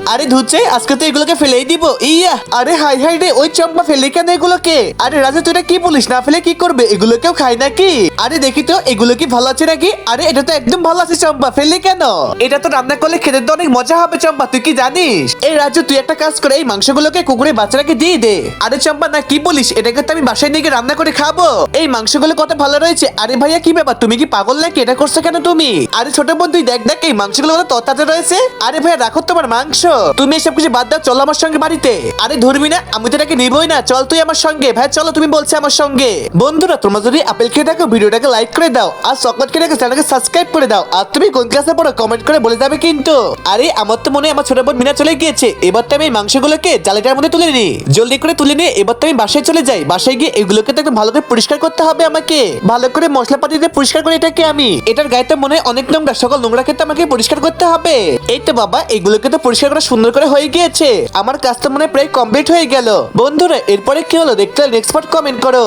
আরে ধুচ্ছে আজকে তো এগুলোকে ফেলেই দিব। ইয়া আরে হাই হাই রে, ওই চম্পা ফেলে কেন এগুলোকে? আরে রাজা তুই এটা কি বলিস, না ফেলে কি করবে? এগুলো কেউ খায় নাকি? আরে দেখি তো এগুলো কি ভালো আছে নাকি? আরে এটা তো একদম ভালো আছে চম্পা, ফেলে কেন? এটা তো রান্না করলে খেতে তো অনেক মজা হবে চম্পা, তুই কি জানিস? এই রাজু তুই একটা কাজ করে এই মাংসগুলোকে কুকুরের বাচ্চাটাকে দিয়ে দে। আরে চম্পা না কি বলিস, এটাকে তো আমি বাসায় নিয়ে গিয়ে রান্না করে খাবো। এই মাংসগুলো কত ভালো রয়েছে। আরে ভাইয়া কি ব্যাপার, তুমি কি পাগল নাকি? এটা করছো কেন তুমি? আরে ছোট বোন তুই দেখ দেখ এই মাংসগুলো কত তরতাজা রয়েছে। আরে ভাইয়া রাখো তোমার মাংস, তুমি এসব কিছু বাদ দাও, চলো আমার সঙ্গে বাড়িতে। আরে ধরবি না, আমি তো এটাকে নিবই না, চল তুই আমার সঙ্গে। ভাই চলো, তুমি বলছো আমার সঙ্গে। বন্ধুরা তোমরা যদি আপেল খেয়ে থাকো ভিডিওটাকে লাইক করে দাও, আর চকলেট খেয়ে থাকো চ্যানেলকে সাবস্ক্রাইব করে দাও, আর তুমি কোন ক্লাসে পড়ো কমেন্ট করে বলে যাবে কিন্তু। আরে আমার তো মনে হয় আমার ছোট বোন মিনা চলে গিয়েছে, এবার তো আমি এই মাংসগুলোকে জালেটার মধ্যে তুলে নিই, জলদি করে তুলে নিয়ে এবার তো আমি বাসায় চলে যাই। বাসায় গিয়ে এগুলোকে তো একদম ভালো করে পরিষ্কার করতে হবে আমাকে, ভালো করে মশলাপাতি দিয়ে পরিষ্কার করে এটাকে আমি। এটার গায়ে তো মনে হয় অনেক নোংরা, সকল নোংরা ক্ষেত্রে আমাকে পরিষ্কার করতে হবে। এই তো বাবা এগুলোকে তো পরিষ্কার করা সুন্দর করে হয়ে গিয়েছে, আমার কাজ তো মনে হয় প্রায় কমপ্লিট হয়ে গেল। বন্ধুরা এরপরে কি হলো দেখতে নেক্সট পার্ট কমেন্ট করো।